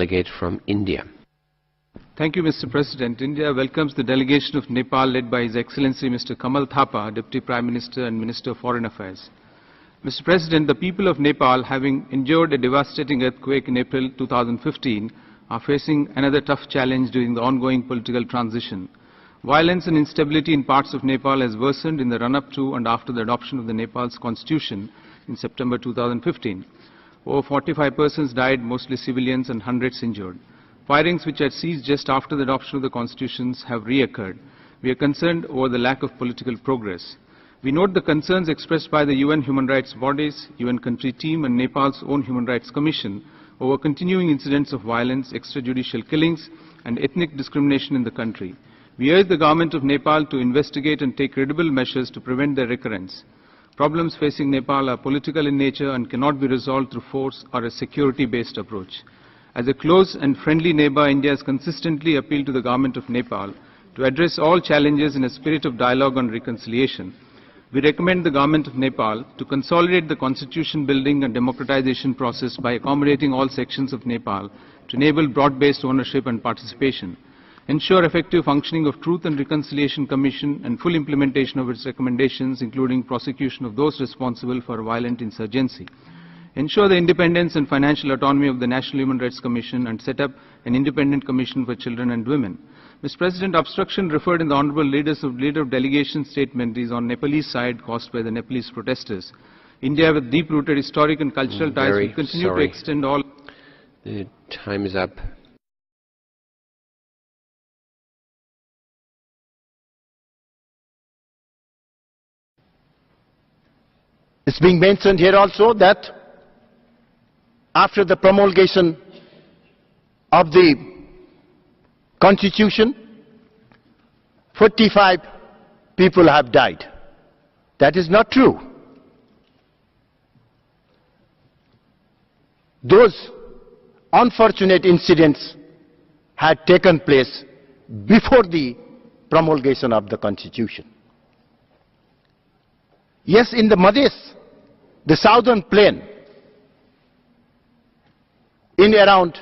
delegate from India. Thank you, Mr. President. India welcomes the delegation of Nepal led by His Excellency Mr. Kamal Thapa, Deputy Prime Minister and Minister of Foreign Affairs. Mr. President, the people of Nepal, having endured a devastating earthquake in April 2015, are facing another tough challenge during the ongoing political transition. Violence and instability in parts of Nepal has worsened in the run-up to and after the adoption of the Nepal's constitution in September 2015. Over 45 persons died, mostly civilians, and hundreds injured. Firings which had ceased just after the adoption of the constitutions have reoccurred. We are concerned over the lack of political progress. We note the concerns expressed by the UN human rights bodies, UN country team and Nepal's own Human Rights Commission over continuing incidents of violence, extrajudicial killings and ethnic discrimination in the country. We urge the government of Nepal to investigate and take credible measures to prevent their recurrence. Problems facing Nepal are political in nature and cannot be resolved through force or a security-based approach. As a close and friendly neighbor, India has consistently appealed to the government of Nepal to address all challenges in a spirit of dialogue and reconciliation. We recommend the government of Nepal to consolidate the constitution building and democratization process by accommodating all sections of Nepal to enable broad-based ownership and participation, ensure effective functioning of Truth and Reconciliation Commission and full implementation of its recommendations, including prosecution of those responsible for violent insurgency, ensure the independence and financial autonomy of the National Human Rights Commission and set up an independent commission for children and women. Mr. President, obstruction referred in the Honourable Leader of Delegation statement is on Nepalese side caused by the Nepalese protesters. India, with deep-rooted historic and cultural ties, will continue to extend all... The time is up. It's being mentioned here also that after the promulgation of the Constitution, 45 people have died. That is not true. Those unfortunate incidents had taken place before the promulgation of the Constitution. Yes, in the Madhes, the southern plain, in around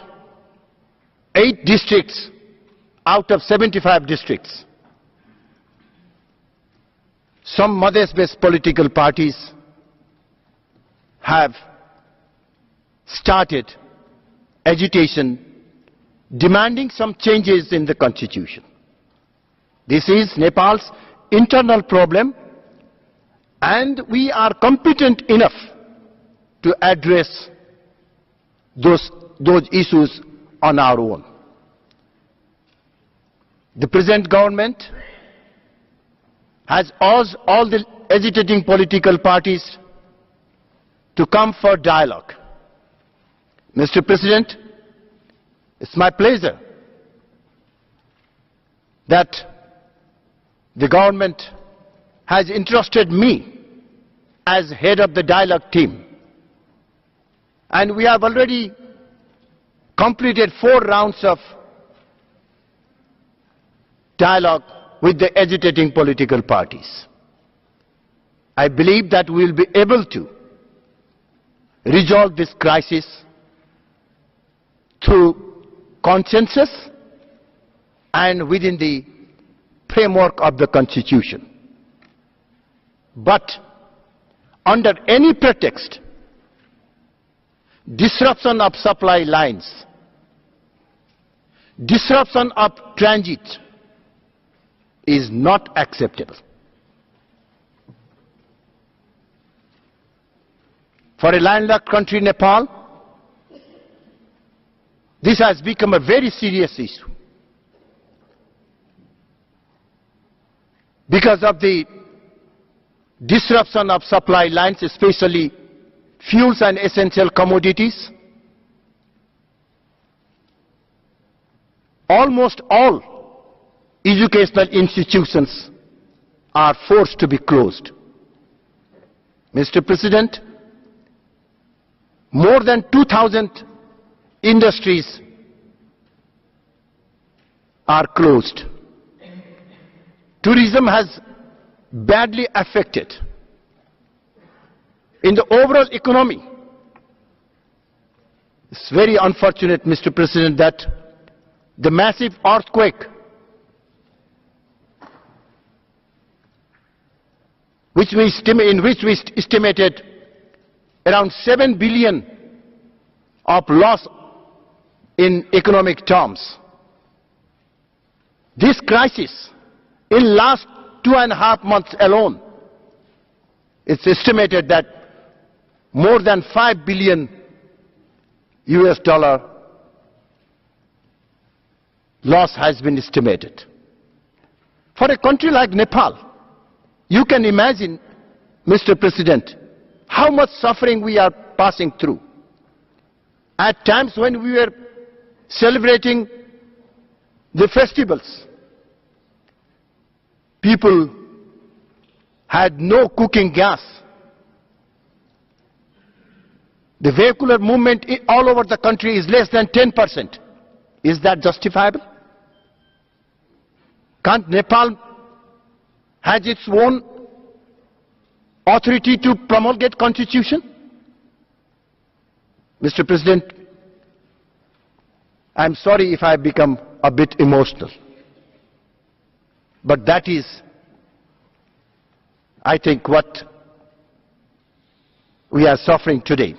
8 districts out of 75 districts, some Madhes-based political parties have started agitation demanding some changes in the Constitution. This is Nepal's internal problem, and we are competent enough to address those issues on our own. The present government has urged all the agitating political parties to come for dialogue. Mr. President, it's my pleasure that the government has entrusted me as head of the dialogue team. And we have already completed 4 rounds of dialogue with the agitating political parties. I believe that we will be able to resolve this crisis through consensus and within the framework of the Constitution. But under any pretext, disruption of supply lines, disruption of transit is not acceptable. For a landlocked country, Nepal, this has become a very serious issue because of the disruption of supply lines, especially fuels and essential commodities. Almost all educational institutions are forced to be closed. Mr. President, more than 2,000 industries are closed. Tourism has badly affected. In the overall economy, It's very unfortunate, Mr. President, that the massive earthquake in which we estimated around 7 billion of loss in economic terms. This crisis, in last 2.5 months alone, it's estimated that more than $5 billion loss has been estimated. For a country like Nepal, you can imagine, Mr. President, how much suffering we are passing through. At times when we were celebrating the festivals, people had no cooking gas. The vehicular movement all over the country is less than 10%. Is that justifiable? Can't Nepal has its own authority to promulgate constitution? Mr. President, I'm sorry if I become a bit emotional, but that is, I think, what we are suffering today.